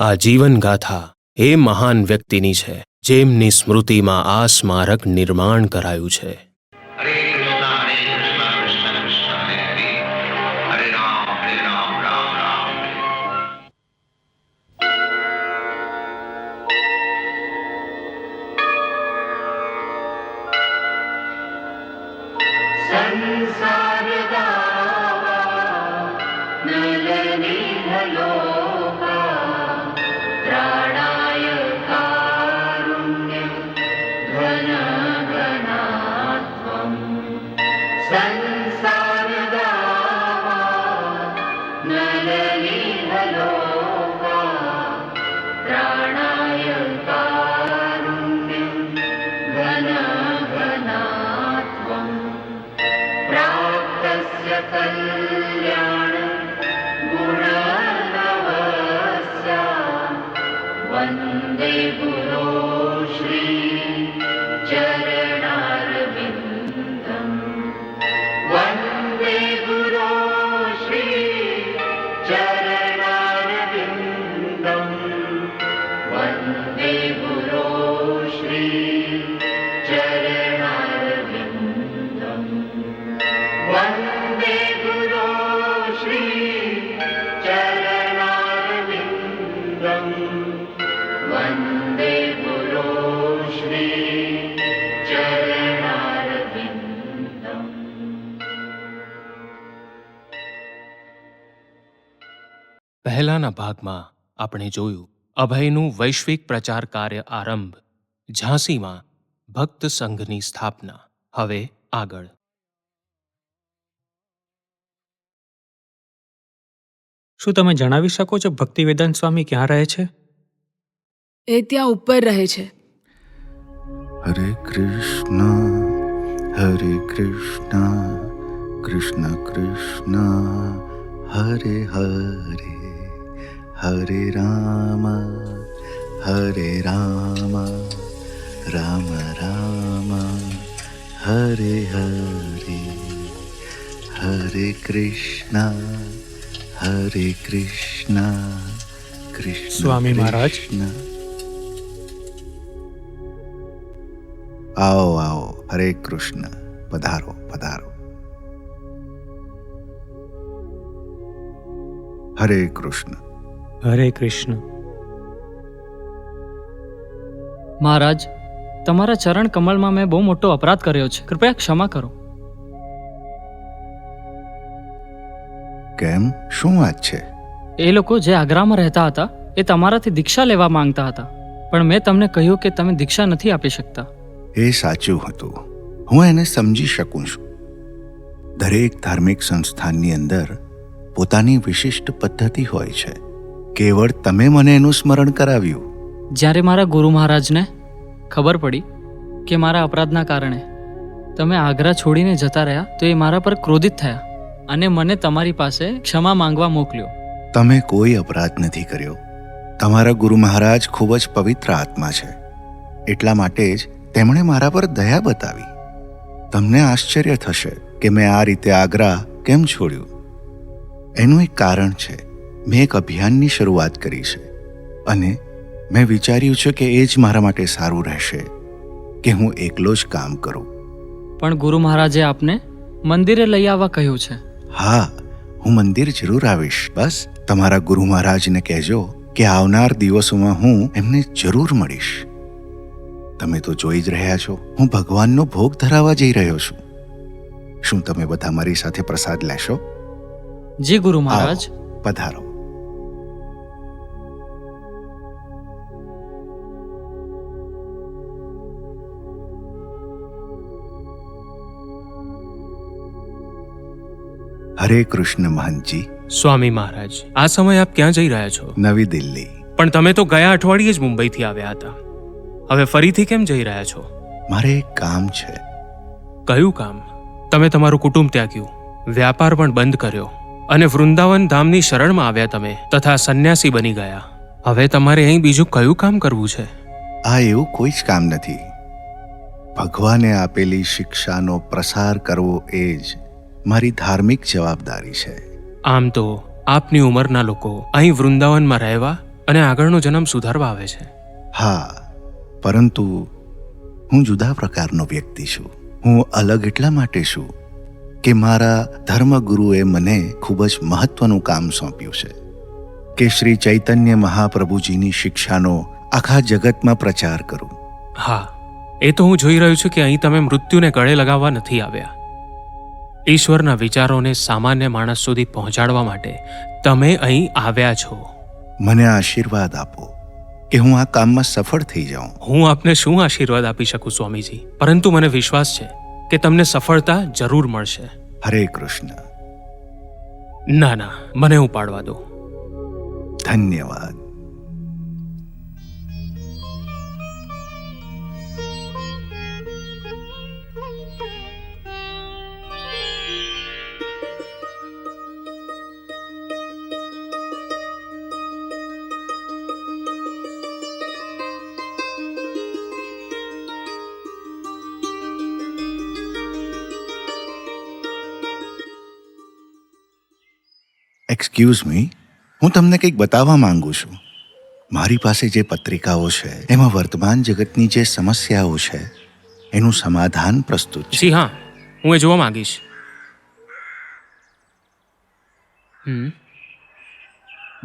આ જીવન ગાથા એ મહાન વ્યક્તિની છે જેમની સ્મૃતિમાં આ સ્મારક નિર્માણ કરાયું છે. હરે કૃષ્ણ કૃષ્ણ કૃષ્ણ હરે હરે હરે રામ રામ રામ. સંસાર કલ્યાણ ગુણનવસ્યા વંદે ગુરો શ્રી ચરણારવિંદમ વંદે ગુરો શ્રી ચરણારવિંદમ વંદે ગુરો શ્રી ચરણારવિંદમ વંદે ગુરો શ્રી ચરણારવિંદમ વંદે ગુરો શ્રી ચરણારવિંદમ. પહેલાના ભાગમાં આપણે જોયું અભયનું વૈશ્વિક પ્રચાર કાર્ય આરંભ, ઝાંસીમાં ભક્ત સંઘની સ્થાપના. હવે આગળ. શું તમે જણાવી શકો છો ભક્તિવેદાંત સ્વામી ક્યાં રહે છે? એ ત્યાં ઉપર રહે છે. હરે કૃષ્ણ કૃષ્ણ કૃષ્ણ હરે હરે હરે રામ રામ રામ હરે હરે હરે કૃષ્ણ કૃષ્ણ સ્વામી મહારાજ. કૃષ્ણ. આવો આવો, હરે કૃષ્ણ, પધારો પધારો. હરે કૃષ્ણ. હરે કૃષ્ણ. મહારાજ, તમારા ચરણ કમળમાં મેં બહુ મોટો અપરાધ કર્યો છે, કૃપયા ક્ષમા કરો. કેમ, શું વાત છે? એ લોકો જે આગ્રામાં રહેતા હતા એ તમારાથી દીક્ષા લેવા માંગતા હતા, પણ મેં તમને કહ્યું કે તમે દીક્ષા નથી આપી શકતા. એ સાચું હતું, હું એને સમજી શકું છું. દરેક ધાર્મિક સંસ્થાનની અંદર પોતાની વિશિષ્ટ પદ્ધતિ હોય છે. કેવળ તમે મને એનું સ્મરણ કરાવ્યું. જ્યારે મારા ગુરુ મહારાજને ખબર પડી કે મારા અપરાધના કારણે તમે આગ્રા છોડીને જતા રહ્યા તો એ મારા પર ક્રોધિત થયા અને મને તમારી પાસે ક્ષમા માંગવા મોકલ્યો. તમે કોઈ અપરાધ નથી કર્યો. તમારા ગુરુ મહારાજ ખૂબ જ પવિત્ર આત્મા છે, એટલા માટે જ તેમણે મારા પર દયા બતાવી. તમને આશ્ચર્ય થશે કે મેં આ રીતે આગ્રા કેમ છોડ્યું. એનું એક કારણ છે. મેં એક અભિયાનની શરૂઆત કરી છે અને મેં વિચાર્યું છે કે એ જ મારા માટે સારું રહેશે કે હું એકલો જ કામ કરું. પણ ગુરુ મહારાજે આપને મંદિરે લઈ આવવા કહ્યું છે. હા, હું મંદિર જરૂર આવીશ. બસ તમારા ગુરુ મહારાજને કહેજો કે આવનાર દિવસોમાં હું એમને જરૂર મળીશ. તમે તો જોઈ જ રહ્યા છો, હું ભગવાનનો ભોગ ધરાવવા જઈ રહ્યો છું. શું તમે બધા મારી સાથે પ્રસાદ લેશો? જી ગુરુ મહારાજ. આવો, પધારો. હરે કૃષ્ણ મહંતજી. સ્વામી મહારાજ, આ સમયે આપ ક્યાં જઈ રહ્યા છો? નવી દિલ્હી. પણ તમે તો ગયા અઠવાડિયે જ મુંબઈથી આવ્યા હતા. હવે ફરીથી કેમ જઈ રહ્યા છો? મારે એક કામ છે. કયું કામ? તમે તમારું કુટુંબ ત્યાગ્યું, વ્યાપાર પણ બંધ કર્યો અને વૃંદાવન ધામની શરણમાં આવ્યા તમે, તથા સંન્યાસી બની ગયા. હવે તમારે અહીં બીજું કયું કામ કરવું છે? આ એવું કોઈ જ કામ નથી. ભગવાને આપેલી શિક્ષાનો પ્રસાર કરવો એ જ મારી ધાર્મિક જવાબદારી છે. આમ તો આપની ઉંમરના લોકો અહીં વૃંદાવનમાં રહેવા અને આગળનો જન્મ સુધારવા આવે છે. હા, પરંતુ હું જુદા પ્રકારનો વ્યક્તિ છું. હું અલગ એટલા માટે છું કે મારા ધર્મગુરુએ મને ખૂબ જ મહત્વનું કામ સોંપ્યું છે કે શ્રી ચૈતન્ય મહાપ્રભુજીની શિક્ષાનો આખા જગતમાં પ્રચાર કરું. હા, એ તો હું જોઈ રહ્યો છું કે અહીં તમે મૃત્યુને ગળે લગાવવા નથી આવ્યા. ઈશ્વરના વિચારોને સામાન્ય માણસ સુધી પહોંચાડવા માટે તમે અહીં આવ્યા છો. મને આશીર્વાદ આપો કે હું આ કામમાં સફળ થઈ જાઉં. હું આપને શું આશીર્વાદ આપી શકું સ્વામીજી, પરંતુ મને વિશ્વાસ છે કે તમને સફળતા જરૂર મળશે. હરે કૃષ્ણ. ના ના, મને ઉપાડવા દો. ધન્યવાદ. એક્સક્યુઝ મી, હું તમને કંઈક બતાવવા માંગુ છું. મારી પાસે જે પત્રિકાઓ છે એમાં વર્તમાન જગતની જે સમસ્યાઓ છે એનું સમાધાન પ્રસ્તુત છે. જી હા, હું એ જોવા માંગીશ.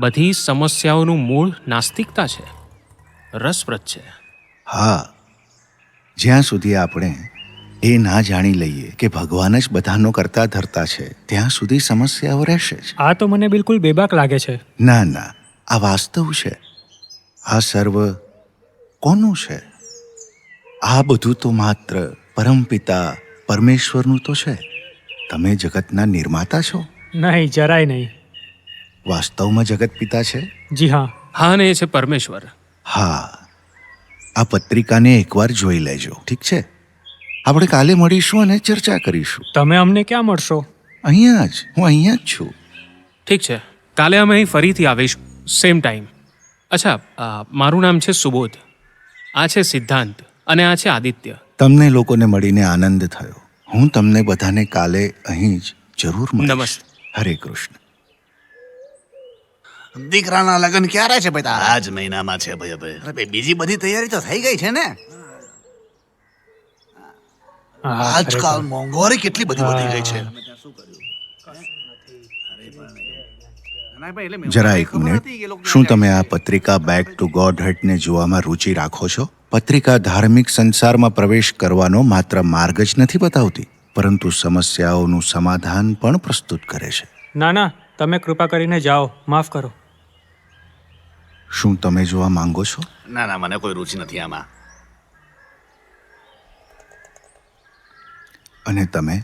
બધી સમસ્યાઓનું મૂળ નાસ્તિકતા છે. રસપ્રદ છે. હા, જ્યાં સુધી આપણે એ ના જાણી લઈએ કે ભગવાન જ બધાનો કરતા ધરતા છે ત્યાં સુધી સમસ્યાઓ રહેશે જ. આ તો મને બિલકુલ બેબાક લાગે છે. ના ના, આ વાસ્તવ છે. આ સર્વ કોનું છે? આ બધું તો માત્ર પરમપિતા પરમેશ્વરનું તો છે. તમે જગતના નિર્માતા છો. નહીં, જરાય નહીં. વાસ્તવમાં જગત પિતા છે. જી હા. હા, ને એ છે પરમેશ્વર. હા, આ પત્રિકાને એકવાર જોઈ લેજો, ઠીક છે? આપણે કાલે મળીશું અને ચર્ચા કરીશું. તમે અમને ક્યાં મળશો? અહીંયા જ, હું અહીંયા જ છું. ઠીક છે, કાલે અમે અહીં ફરીથી આવીશું, સેમ ટાઈમ. અચ્છા, મારું નામ છે સુબોધ, આ છે સિદ્ધાંત અને આ છે આદિત્ય. તમને લોકોને મળીને આનંદ થયો. હું તમને બધાને કાલે અહીં જ જરૂર મળીશ. નમસ્તે. હરે કૃષ્ણ. દીકરાના લગ્ન ક્યારે છે ભાઈ તારા? આ જ મહિનામાં છે ભાઈ. હવે અરે ભાઈ, બીજી બધી તૈયારી તો થઈ ગઈ છે ને? હા, આજકાલ ખરેખર. મોંઘવારી કેટલી બધી વધી ગઈ છે. જરા એક મિનિટ. શું તમે આ પત્રિકા બેક ટુ ગોડ હટને જોવામાં રુચિ રાખો છો? પત્રિકા ધાર્મિક સંસારમાં પ્રવેશ કરવાનો માત્ર માર્ગ જ નથી બતાવતી, પરંતુ સમસ્યાઓનું સમાધાન પણ પ્રસ્તુત કરે છે. ના ના, તમે કૃપા કરીને જાઓ, માફ કરો. શું તમે જોવા માંગો છો? ના ના, મને કોઈ રુચિ નથી આમાં. અને તમે?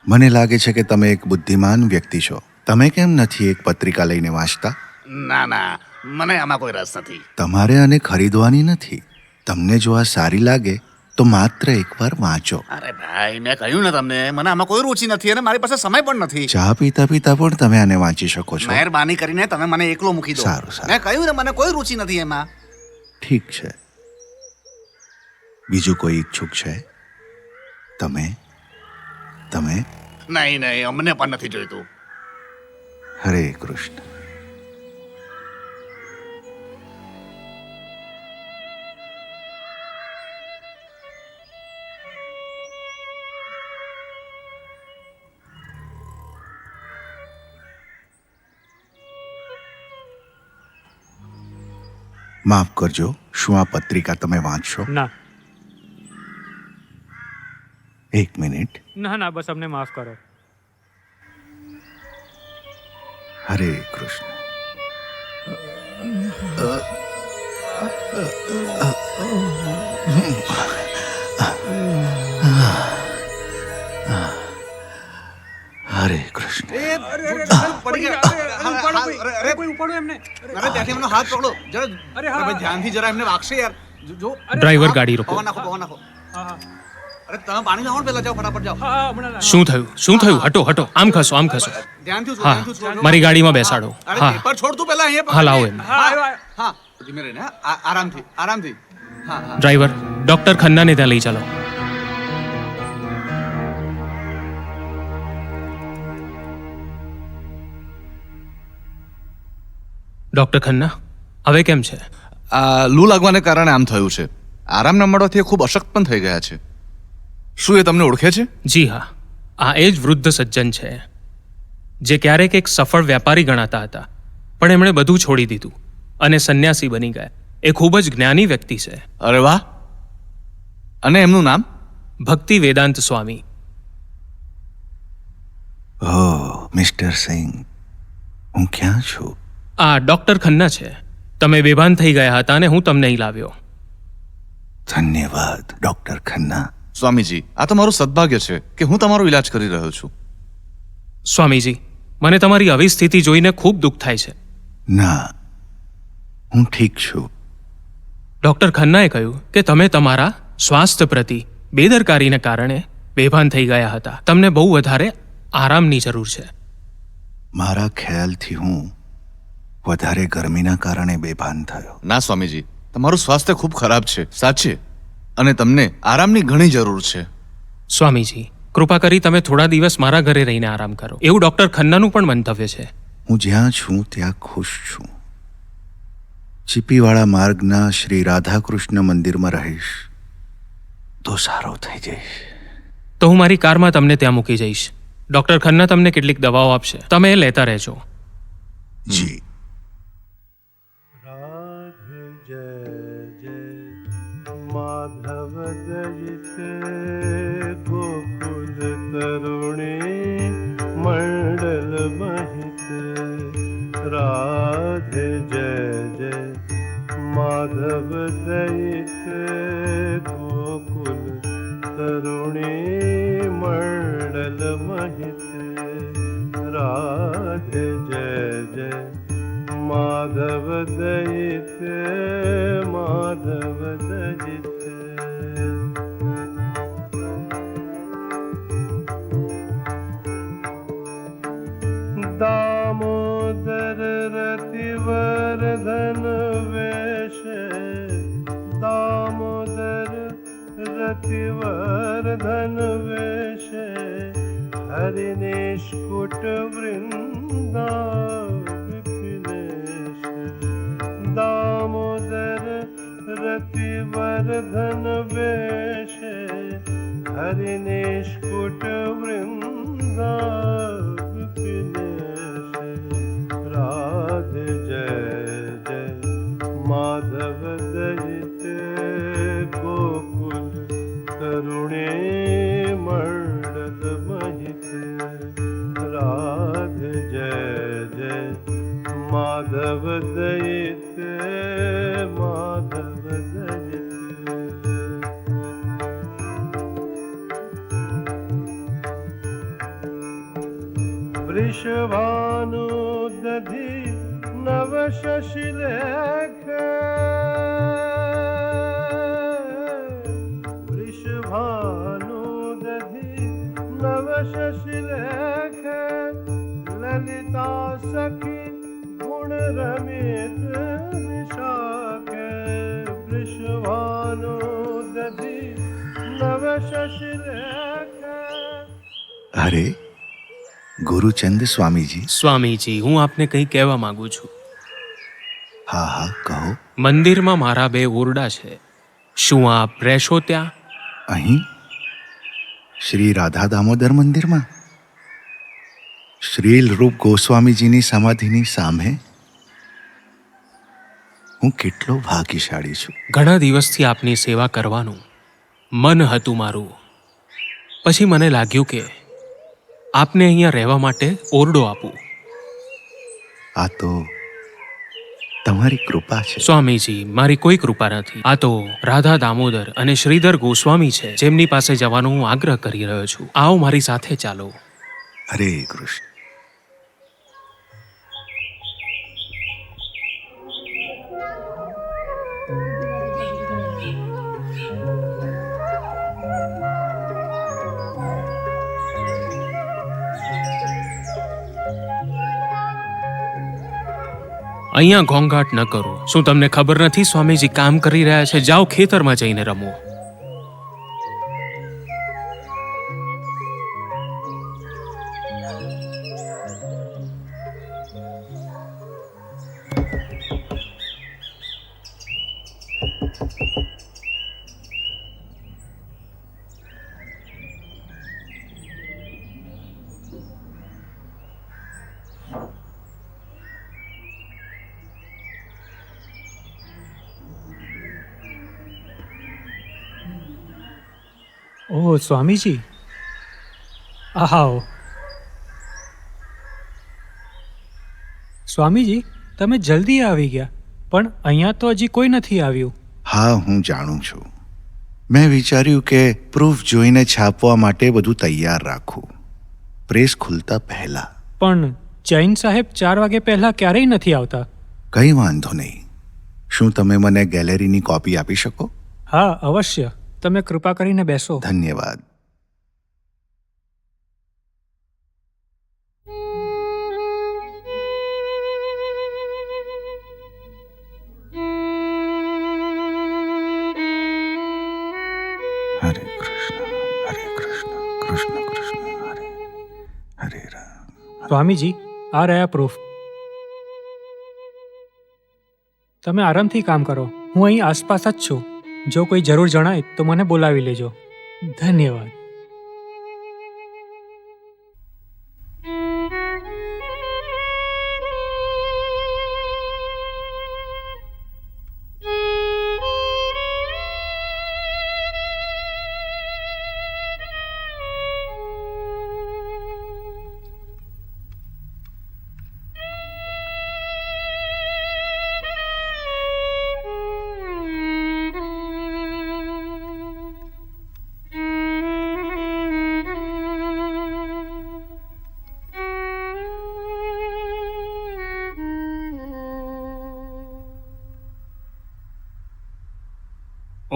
મને લાગે છે કે તમે એક બુદ્ધિમાન વ્યક્તિ છો. તમે કેમ નથી એક પત્રિકા લઈને વાંચતા? ના ના, મને આમાં કોઈ રસ નથી. તમારે આને ખરીદવાની નથી. તમને જો આ સારી લાગે તો માત્ર એકવાર વાંચો. અરે ભાઈ, મેં કહ્યું ને તમને, મને આમાં કોઈ રુચિ નથી અને મારી પાસે સમય પણ નથી. ચા પીતા પીતા પણ તમે આને વાંચી શકો છો. મહેરબાની કરીને તમે મને એકલો મૂકી દો. સારું, સારું. મેં કહ્યું ને, મને કોઈ રુચિ નથી એમાં. ઠીક છે. બીજું કોઈ ઈચ્છુક છે? તમે? નહીં નહીં, અમને પણ નથી જોઈતું. હરે કૃષ્ણ. માફ કરજો, શું આ પત્રિકા તમે વાંચશો? ના એક મિનિટ. ના ના, બસ અમને માફ કરો. હરે કૃષ્ણ. હરે કૃષ્ણ. હાથ પકડો જરા. અરે ભાઈ, ધ્યાનથી જરા, એમને વાગશે યાર. જો ડ્રાઈવર, ગાડી રોકો. પવન નાખો. અરે તમે પાણી લાવો ને, પહેલા જાઓ, ફટાફટ જાઓ. શું થયું? શું થયું? હટો હટો, આમ ખસો, આમ ખસો. ધ્યાનથી હા, મારી ગાડીમાં બેસાડો. અરે હા પેપર છોડ તું પહેલા, અહીંયા હા, લાવો એમ. હા, ધીમે રહીને, આરામથી. હા. ડ્રાઈવર, ડોક્ટર ખન્નાને ત્યાં લઈ ચાલો. ડૉક્ટર ખન્ના હવે કેમ છે? આ લૂ લાગવાને કારણે આમ થયું છે. આરામ ન મળવાથી એ ખૂબ અશક્ત પણ થઈ ગયા છે. શું એ તમને ઓળખે છે? જી હા, આ એ જ વૃદ્ધ સજ્જન છે જે ક્યારેક એક સફળ વ્યાપારી ગણાતા હતા, પણ એમણે બધું છોડી દીધું અને સંન્યાસી બની ગયા. એ ખૂબ જ જ્ઞાની વ્યક્તિ છે. અરે વાહ! અને એમનું નામ? ભક્તિ વેદાંત સ્વામી. ઓહ મિસ્ટર સિંહ, હું ક્યાં છું? આ ડૉક્ટર ખન્ના છે. તમે બેભાન થઈ ગયા હતા અને હું તમને અહીં લાવ્યો. ધન્યવાદ ડોક્ટર ખન્ના. સ્વામીજી, આ તો મારું સદભાગ્ય છે કે હું તમારો ઈલાજ કરી રહ્યો છું. સ્વામીજી, મને તમારી આવી સ્થિતિ જોઈને ખૂબ દુઃખ થાય છે. ના, હું ઠીક છું. ડૉક્ટર ખન્નાએ કહ્યું કે તમે તમારા સ્વાસ્થ્ય પ્રતિ બેદરકારીને કારણે બેભાન થઈ ગયા હતા. તમને બહુ વધારે આરામની જરૂર છે. મારા ખ્યાલથી હું વધારે ગરમીના કારણે બેભાન થયો. ના સ્વામીજી, તમારું સ્વાસ્થ્ય ખૂબ ખરાબ છે, સાચે, અને તમને આરામની ઘણી જરૂર છે. સ્વામીજી, કૃપા કરી તમે થોડા દિવસ મારા ઘરે રહીને આરામ કરો. એવું ડૉક્ટર ખન્નાનું પણ મંતવ્ય છે. હું જ્યાં છું ત્યાં ખુશ છું. ચીપીવાળા માર્ગના શ્રી રાધાકૃષ્ણ મંદિરમાં રહીશ તો સારો થઈ જઈશ. તો હું મારી કારમાં તમને ત્યાં મૂકી જઈશ. ડૉક્ટર ખન્ના તમને કેટલીક દવાઓ આપશે, તમે એ લેતા રહેજો. જી. राधे जय जय माधव दयित गोकुल तरुणी मंडल महित. राधे जय जय माधव दयित गोकुल तरुणी मंडल महित. राधे जय जय माधव दयित माधव दयित. दामोदर रतिवर्धन वेश. दामोदर रतिवर्धन वेश. हरिनिष्कुट वृंदा दामोदर रतिवर्धन वेश. हरिनिष्कुट वृंदा विपिनेश. राधे जय जय माधव दयित गोकुल तरुणी मंडल महित. राधे जय जय माधव दयित माधव दयित. वृषभानु दधि नव शशिलेख. वृषभानु दधि नव शशिलेख. ललिता सखी गुण रमित विशाख. वृषभानु दधि नव शशिलेख. અરે ગુરુચંદ સ્વામીજી. સ્વામીજી, હું આપને કંઈ કહેવા માંગુ છું. હા હા કહો. મંદિરમાં મારા 2 ઓરડા છે. શું આપ રહેશો ત્યાં? અહીં શ્રી રાધા દામોદર મંદિરમાં શ્રીલ રૂપ ગોસ્વામીજીની સમાધિની સામે? હું કેટલો ભાગ્યશાળી છું. ઘણા દિવસથી આપની સેવા કરવાનું મન હતું મારું. પછી મને લાગ્યું કે આપને અહીંયા રહેવા માટે ઓરડો આપું. આ તો તમારી કૃપા છે. સ્વામીજી, મારી કોઈ કૃપા નથી. આ તો રાધા દામોદર અને શ્રીધર ગોસ્વામી છે, જેમની પાસે જવાનો હું આગ્રહ કરી રહ્યો છું. આવો મારી સાથે ચાલો. હરે કૃષ્ણ. અહીંયા ઘોંઘાટ ન કરો. શું તમને ખબર નથી સ્વામીજી કામ કરી રહ્યા છે? જાઓ ખેતરમાં જઈને રમો. ઓહ સ્વામીજી, આવો. સ્વામીજી, તમે જલ્દી આવી ગયા, પણ અહીંયા તો હજી કોઈ નથી આવ્યું. હા, હું જાણું છું. મેં વિચાર્યું કે પ્રૂફ જોઈને છાપવા માટે બધું તૈયાર રાખું, પ્રેસ ખુલતા પહેલા. પણ જૈન સાહેબ 4 વાગે પહેલા ક્યારેય નથી આવતા. કંઈ વાંધો નહીં. શું તમે મને ગેલેરીની કોપી આપી શકો? હા અવશ્ય, તમે કૃપા કરીને બેસો. ધન્યવાદ. હરે કૃષ્ણ હરે કૃષ્ણ કૃષ્ણ કૃષ્ણ હરે હરે રામ. સ્વામીજી, આ રહ્યા પ્રૂફ. તમે આરામથી કામ કરો, હું અહીં આસપાસ જ છું. જો કોઈ જરૂર જણાય તો મને બોલાવી લેજો. ધન્યવાદ.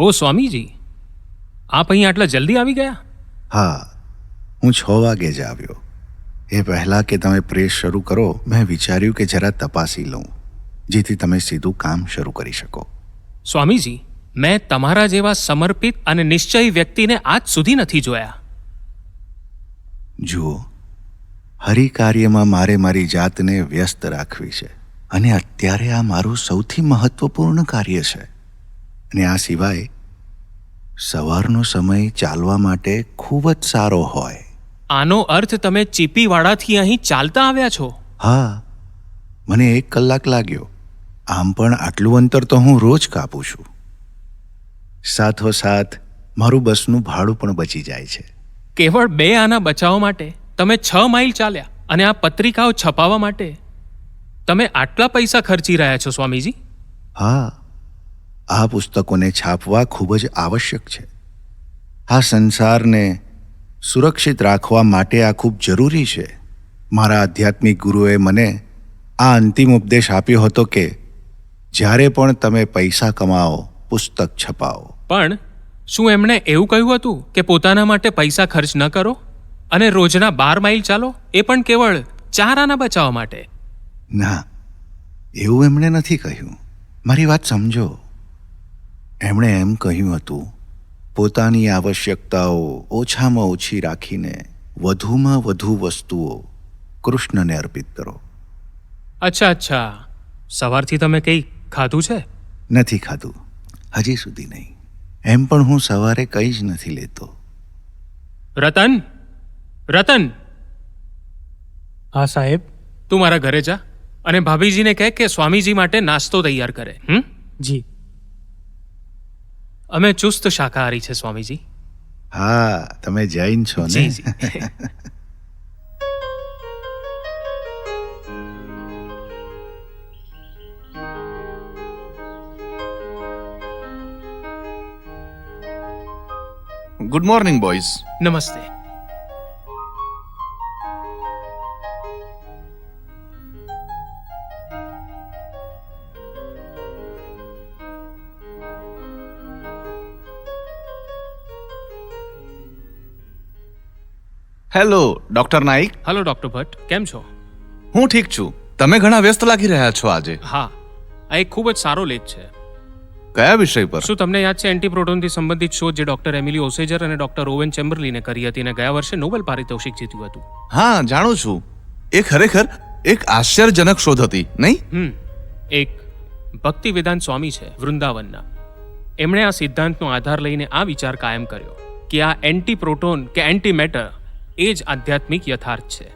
ઓ સ્વામીજી, આપ અહીં આટલા જલ્દી આવી ગયા? હા, હું 6 વાગે જ આવ્યો. એ પહેલાં કે તમે પ્રેસ શરૂ કરો, મેં વિચાર્યું કે જરા તપાસી લઉં, જેથી તમે સીધું કામ શરૂ કરી શકો. સ્વામીજી, મેં તમારા જેવા સમર્પિત અને નિશ્ચયી વ્યક્તિને આજ સુધી નથી જોયા. જુઓ, હરિકાર્યમાં મારે મારી જાતને વ્યસ્ત રાખવી છે, અને અત્યારે આ મારું સૌથી મહત્વપૂર્ણ કાર્ય છે. અને આ સિવાય સવારનો સમય ચાલવા માટે ખૂબ જ સારો હોય. આનો અર્થ તમે ચીપીવાડાથી અહીં ચાલતા આવ્યા છો? હા, મને 1 કલાક લાગ્યો. આમ પણ આટલું અંતર તો હું રોજ કાપું છું. સાથોસાથ મારું બસનું ભાડું પણ બચી જાય છે. કેવળ 2 આના બચાવવા માટે તમે 6 માઇલ ચાલ્યા, અને આ પત્રિકાઓ છપાવવા માટે તમે આટલા પૈસા ખર્ચી રહ્યા છો સ્વામીજી? હા, આ પુસ્તકોને છાપવા ખૂબ જ આવશ્યક છે. આ સંસારને સુરક્ષિત રાખવા માટે આ ખૂબ જરૂરી છે. મારા આધ્યાત્મિક ગુરુએ મને આ અંતિમ ઉપદેશ આપ્યો હતો કે જ્યારે પણ તમે પૈસા કમાઓ, પુસ્તક છપાવો. પણ શું એમણે એવું કહ્યું હતું કે પોતાના માટે પૈસા ખર્ચ ન કરો અને રોજના 12 માઇલ ચાલો, એ પણ કેવળ 4 આના બચાવવા માટે? ના, એવું એમણે નથી કહ્યું. મારી વાત સમજો. એમણે એમ કહ્યું હતું, પોતાની આવશ્યકતાઓ ઓછામાં ઓછી રાખીને વધુમાં વધુ વસ્તુઓ કૃષ્ણને અર્પિત કરો. અચ્છા અચ્છા, સવારથી તમે કંઈ ખાધું છે? નથી ખાધું, હજી સુધી નહીં. એમ પણ હું સવારે કંઈ જ નથી લેતો. રતન, રતન, હા સાહેબ. તું મારા ઘરે જા અને ભાભીજીને કહે કે સ્વામીજી માટે નાસ્તો તૈયાર કરે. જી. અમે ચુસ્ત શાકાહારી છે સ્વામીજી. હા, તમે જૈન છો ને? જી જી. Good morning boys. નમસ્તે. Hello doctor Naik. Hello doctor Bhatt, કેમ છો? હું ઠીક છું. તમે ઘણા વ્યસ્ત લાગી રહ્યા છો આજે. હા, આ એક ખૂબ જ સારો લેખ છે. કયા વિષય પર? શું તમને યાદ છે એન્ટીપ્રોટોનથી સંબંધિત શોધ જે ડોક્ટર એમિલી ઓસેજર અને ડોક્ટર ઓવેન ચેમ્બરલીને કરી હતી અને ગયા વર્ષે નોબેલ પારિતોષિક જીત્યું હતું? હા, જાણું છું. એ ખરેખર એક આશ્ચર્યજનક શોધ હતી, નહીં? એક ભક્તિ વેદાંત સ્વામી છે વૃંદાવનના. એમણે આ સિદ્ધાંતનો આધાર લઈને આ વિચાર કાયમ કર્યો કે આ એન્ટી પ્રોટોન કે એન્ટી મેટર એ જ આધ્યાત્મિક યથાર્થ છે.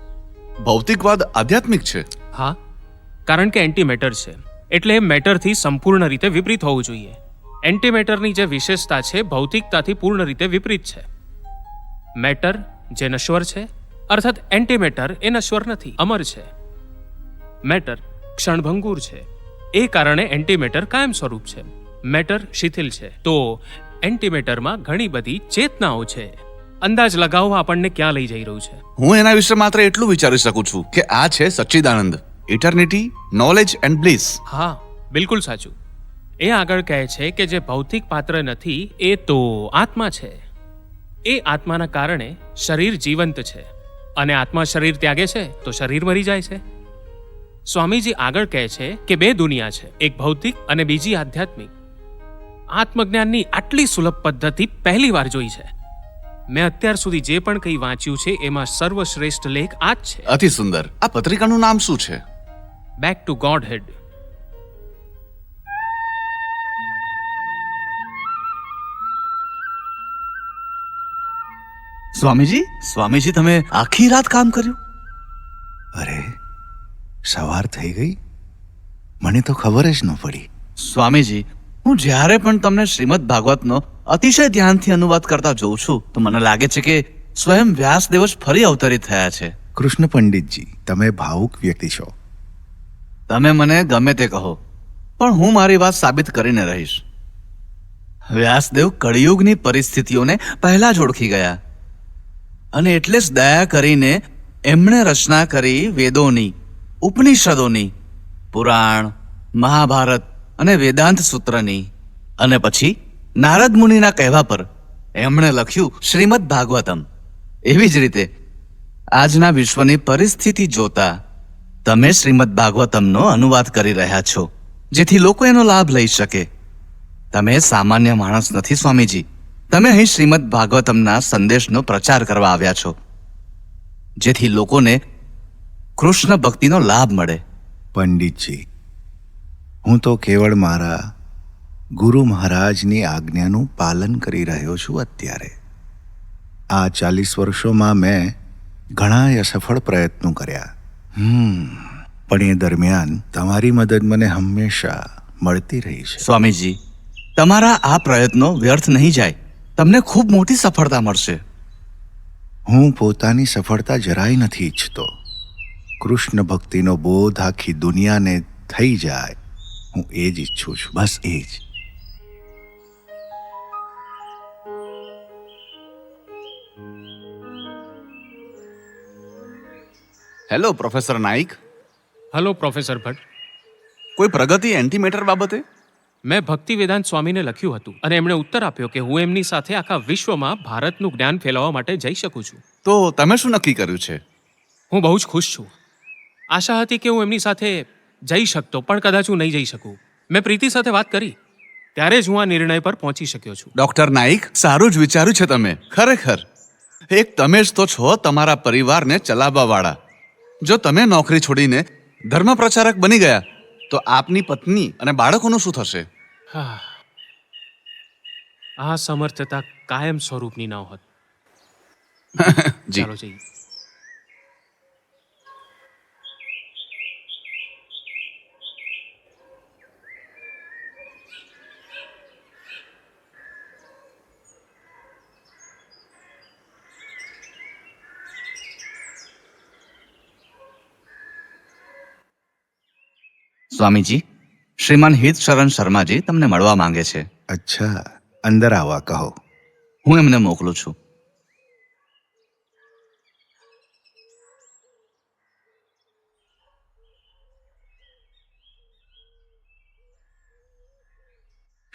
ભૌતિકવાદ આધ્યાત્મિક છે? હા, કારણ કે એન્ટી મેટર છે એટલે મેટરથી સંપૂર્ણ રીતે વિપરીત હોવું જોઈએ. એન્ટી મેટરની જે વિશેષતા છે ભૌતિકતાથી પૂર્ણ રીતે વિપરીત છે. મેટર જે નશ્વર છે અર્થાત એન્ટીમેટર એ નશ્વર નથી, અમર છે. મેટર ક્ષણભંગુર છે, એ કારણે એન્ટીમેટર કાયમ સ્વરૂપ છે. મેટર શિથિલ છે, તો એન્ટીમેટરમાં ઘણી બધી ચેતનાઓ છે. અંદાજ લગાવવા આપણને ક્યાં લઈ જઈ રહ્યું છે? હું એના વિશે માત્ર એટલું વિચારી શકું છું કે આ છે સચ્ચિદાનંદ, ઇટર્નિટી, નોલેજ એન્ડ બ્લિસ. હા, બિલકુલ સાચું. એ આગળ કહે છે કે જે ભૌતિક પાત્ર નથી એ તો આત્મા છે. એ આત્માના કારણે શરીર જીવંત છે, અને આત્મા શરીર ત્યાગે છે તો શરીર મરી જાય છે. સ્વામીજી આગળ કહે છે કે બે દુનિયા છે, એક ભૌતિક અને બીજી આધ્યાત્મિક. આત્મજ્ઞાનની આટલી સુલભ પદ્ધતિ પહેલી વાર જોઈ છે. મેં અત્યાર સુધી જે પણ કંઈ વાંચ્યું છે એમાં સર્વશ્રેષ્ઠ લેખ આ જ છે. અતિ સુંદર. આ પત્રિકાનું નામ શું છે? બેક ટુ ગોડ હેડ. સ્વામીજી તમે આખી રાત કામ કર્યું? અરે, સવાર થઈ ગઈ, મને તો ખબર જ ન પડી. સ્વામીજી, હું જ્યારે પણ તમને શ્રીમદ ભાગવતનો અતિશય ધ્યાનથી અનુવાદ કરતા જોઉં છું તો મને લાગે છે કે સ્વયં વ્યાસદેવ જ ફરી અવતરિત થયા છે. કૃષ્ણ પંડિતજી, તમે ભાવુક વ્યક્તિ છો. તમે મને ગમે તે કહો, પણ હું મારી વાત સાબિત કરીને રહીશ. વ્યાસદેવ કળિયુગની પરિસ્થિતિઓને પહેલા જ ઓળખી ગયા, અને એટલે જ દયા કરીને એમણે રચના કરી વેદોની, ઉપનિષદોની, પુરાણ, મહાભારત અને વેદાંત સૂત્રની, અને પછી નારદ મુનિના કહેવા પર એમણે લખ્યું શ્રીમદ ભાગવતમ. એવી જ રીતે આજના વિશ્વની પરિસ્થિતિ જોતા તમે શ્રીમદ ભાગવતમનો અનુવાદ કરી રહ્યા છો, જેથી લોકો એનો લાભ લઈ શકે. તમે સામાન્ય માણસ નથી સ્વામીજી. તમે અહીં શ્રીમદ ભાગવતમના સંદેશનો પ્રચાર કરવા આવ્યા છો, જેથી લોકોને કૃષ્ણ ભક્તિનો લાભ મળે. પંડિતજી, હું તો કેવળ મારા ગુરુ મહારાજની આજ્ઞાનું પાલન કરી રહ્યો છું. અત્યારે આ 40 વર્ષોમાં મેં ઘણા અસફળ પ્રયત્નો કર્યા, પણ એ દરમિયાન તમારી મદદ મને હંમેશા મળતી રહી છે. સ્વામીજી, તમારા આ પ્રયત્નો વ્યર્થ નહીં જાય. તમને ખૂબ મોટી સફળતા મળશે. હું પોતાની સફળતા જરાય નથી ઈચ્છતો. કૃષ્ણ ભક્તિનો બોધ આખી દુનિયાને થઈ જાય, હું એ જ ઈચ્છું છું, બસ એ જ. Hello professor Naik. Hello professor Bhatt. કોઈ પ્રગતિ એન્ટીમેટર બાબતે? મેં ભક્તિ વેદાંત સ્વામીને લખ્યું હતું અને એમણે ઉત્તર આપ્યો કે હું એમની સાથે આખા વિશ્વમાં ભારતનું જ્ઞાન ફેલાવવા માટે જઈ શકું છું. તો તમે શું નક્કી કર્યું છે? હું બહુ જ ખુશ છું. આશા હતી કે હું એમની સાથે જઈ શકતો, પણ કદાચ હું નહીં જઈ શકું. મેં પ્રીતિ સાથે વાત કરી, ત્યારે જ હું આ નિર્ણય પર પહોંચી શક્યો છું. ડોક્ટર નાઈક, સારું જ વિચાર્યું છે તમે. ખરેખર એક તમે જ તો છો તમારા પરિવારને ચલાવવાવાળા. જો તમે નોકરી છોડીને ધર્મ પ્રચારક બની ગયા તો આપની પત્ની અને બાળકોનું શું થશે? હા, આ સમર્થતા કાયમ સ્વરૂપની ન હોત. જી. ચાલો જઈએ. સ્વામીજી, શ્રીમાન હિત શરણ શર્માજી તમને મળવા માંગે છે. અચ્છા, અંદર આવવા કહો. હું એમને મોકલું છું.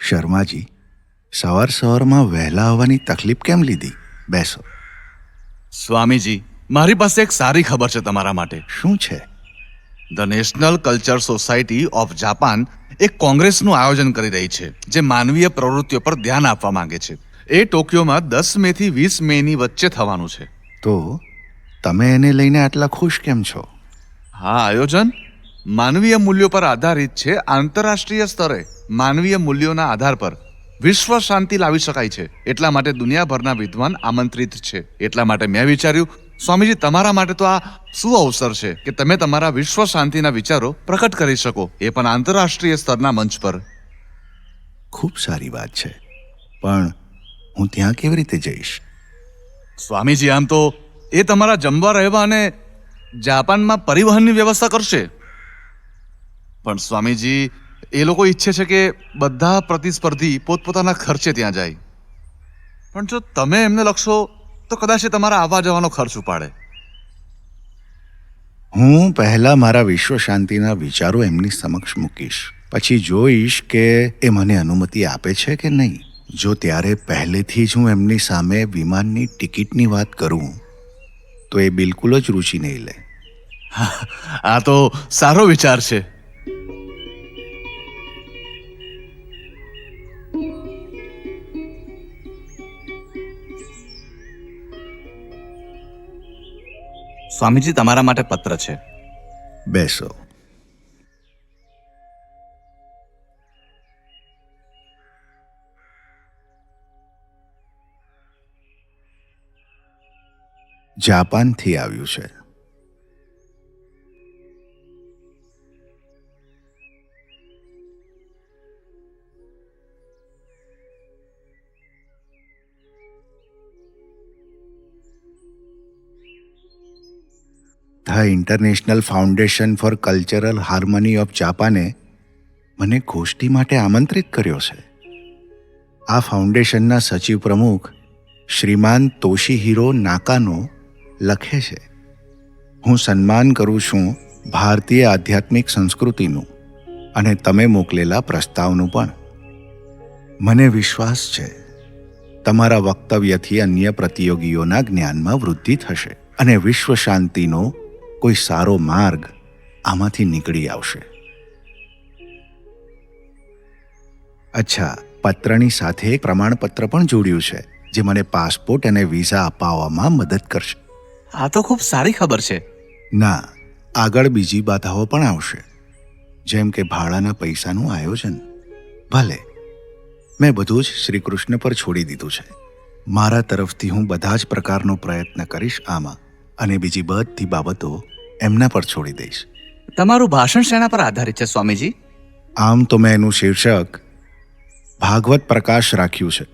શર્માજી, સવારમાં વહેલા આવવાની તકલીફ કેમ લીધી? બેસો. સ્વામીજી, મારી પાસે એક સારી ખબર છે તમારા માટે. શું છે? The national culture society of Japan એક કોંગ્રેસનું આયોજન કરી રહી છે જે માનવીય પ્રવૃત્તિઓ પર ધ્યાન આપવા માંગે છે. એ ટોક્યોમાં 10 મે થી 20 મેની વચ્ચે થવાનું છે. તો તમે એને લઈને આટલા ખુશ કેમ છો? હા, આયોજન માનવીય મૂલ્યો પર આધારિત છે. આંતરરાષ્ટ્રીય સ્તરે માનવીય મૂલ્યોના આધાર પર વિશ્વ શાંતિ લાવી શકાય છે. એટલા માટે દુનિયાભરના વિદ્વાન આમંત્રિત છે. એટલા માટે મેં વિચાર્યું, સ્વામીજી, તમારા માટે તો આ શું અવસર છે કે તમે તમારા વિશ્વ શાંતિના વિચારો પ્રકટ કરી શકો, એ પણ આંતરરાષ્ટ્રીય સ્તરના મંચ પર. ખૂબ સારી વાત છે, પણ હું ત્યાં કેવી રીતે જઈશ? સ્વામીજી, આમ તો એ તમારા જમવા રહેવા અને જાપાનમાં પરિવહનની વ્યવસ્થા કરશે, પણ સ્વામીજી એ લોકો ઈચ્છે છે કે બધા પ્રતિસ્પર્ધી પોતપોતાના ખર્ચે ત્યાં જાય. પણ જો તમે એમને લખશો તો કદાચ એ તમારા આવવા જવાનો ખર્ચ ઉપાડે. હું પહેલા મારા વિશ્વ શાંતિના વિચારો એમની સમક્ષ મૂકીશ, પછી જોઈશ કે એ મને અનુમતિ આપે છે કે નહીં. જો ત્યારે પહેલેથી જ હું એમની સામે વિમાનની ટિકિટની વાત કરું તો એ બિલકુલ જ રુચિ નહીં લે. આ તો સારો વિચાર છે. સ્વામીજી, તમારા માટે પત્ર છે. બેસો. જાપાનથી આવ્યું છે. The international foundation for cultural harmony of જાપાને મને ગોષ્ઠી માટે આમંત્રિત કર્યો છે. આ ફાઉન્ડેશનના સચિવ પ્રમુખ શ્રીમાન તોશીહિરો નાકાનો લખે છે, હું સન્માન કરું છું ભારતીય આધ્યાત્મિક સંસ્કૃતિનું અને તમે મોકલેલા પ્રસ્તાવનું પણ. મને વિશ્વાસ છે તમારા વક્તવ્યથી અન્ય પ્રતિયોગીઓના જ્ઞાનમાં વૃદ્ધિ થશે અને વિશ્વ શાંતિનો કોઈ સારો માર્ગ આમાંથી નીકળી આવશે. અચ્છા, પત્રની સાથે એક પ્રમાણપત્ર પણ જોડ્યું છે જે મને પાસપોર્ટ અને વિઝા અપાવવામાં મદદ કરશે. આ તો ખૂબ સારી ખબર છે. ના, આગળ બીજી બાધાઓ પણ આવશે, જેમ કે ભાડાના પૈસાનું આયોજન. ભલે, મેં બધું જ શ્રી કૃષ્ણ પર છોડી દીધું છે. મારા તરફથી હું બધા જ પ્રકારનો પ્રયત્ન કરીશ આમાં, અને બીજી બધી બાબતો એમના પર છોડી દઈશ. તમારું ભાષણ શેના પર આધારિત છે સ્વામીજી? આમ તો મેં એનું શીર્ષક ભાગવત પ્રકાશ રાખ્યું છે.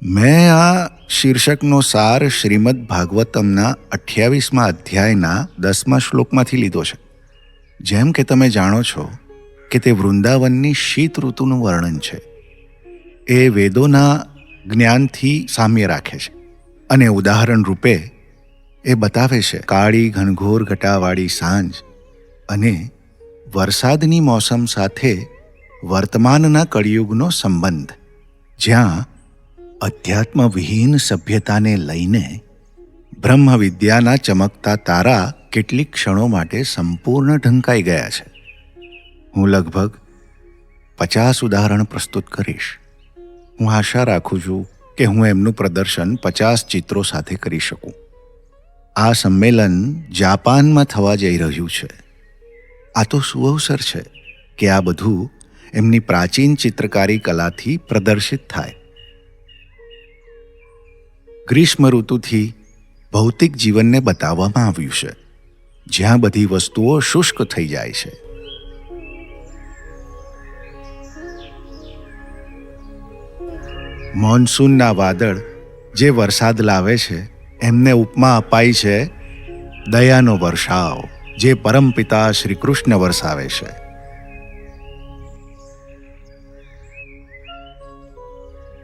મેં આ શીર્ષકનો સાર શ્રીમદ ભાગવતમના 28મા અધ્યાયના 10મા શ્લોકમાંથી લીધો છે. જેમ કે તમે જાણો છો કે તે વૃંદાવનની શીત ઋતુનું વર્ણન છે. એ વેદોના જ્ઞાનથી સામ્ય રાખે છે અને ઉદાહરણ રૂપે એ બતાવે છે કાળી ઘનઘોર ઘટાવાળી સાંજ અને વરસાદની મોસમ સાથે વર્તમાનના કળિયુગનો સંબંધ, જ્યાં અધ્યાત્મ વિહીન સભ્યતાને લઈને બ્રહ્મ વિદ્યાના ચમકતા તારા કેટલીક ક્ષણો માટે સંપૂર્ણ ઢંકાઈ ગયા છે. હું લગભગ 50 ઉદાહરણ પ્રસ્તુત કરીશ. હું આશા રાખું છું કે હું એમનું પ્રદર્શન 50 ચિત્રો સાથે કરી શકું. આ સંમેલન જાપાનમાં થવા જઈ રહ્યું છે. આ તો સુઅવસર છે કે આ બધું એમની પ્રાચીન ચિત્રકારી કલાથી પ્રદર્શિત થાય. ગ્રીષ્મ ઋતુથી ભૌતિક જીવનને બતાવવામાં આવ્યું છે, જ્યાં બધી વસ્તુઓ શુષ્ક થઈ જાય છે. મોન્સૂનના વાદળ જે વરસાદ લાવે છે એમને ઉપમા અપાઈ છે દયાનો વર્ષાવ, જે પરમપિતા શ્રી કૃષ્ણ વરસાવે છે.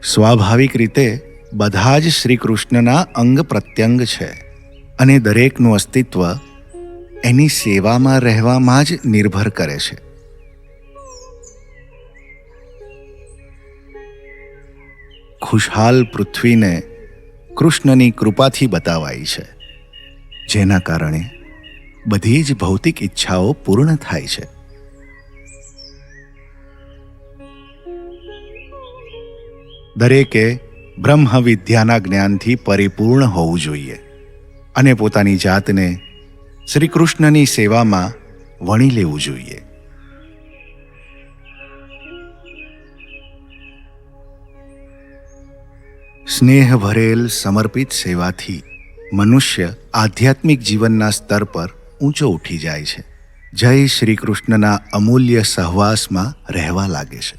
સ્વાભાવિક રીતે બધા જ શ્રી કૃષ્ણના અંગ પ્રત્યંગ છે અને દરેકનું અસ્તિત્વ એની સેવામાં રહેવામાં જ નિર્ભર કરે છે. ખુશહાલ પૃથ્વીને કૃષ્ણની કૃપાથી બતાવાઈ છે, જેના કારણે બધી જ ભૌતિક ઈચ્છાઓ પૂર્ણ થાય છે. દરેકે બ્રહ્મ વિદ્યાના જ્ઞાનથી પરિપૂર્ણ હોવું જોઈએ અને પોતાની જાતને શ્રી કૃષ્ણની સેવામાં વણી લેવું જોઈએ. સ્નેહ ભરેલ સમર્પિત સેવાથી મનુષ્ય આધ્યાત્મિક જીવનના સ્તર પર ઊંચો ઉઠી જાય છે. જય શ્રી કૃષ્ણના અમૂલ્ય સહવાસમાં રહેવા લાગે છે.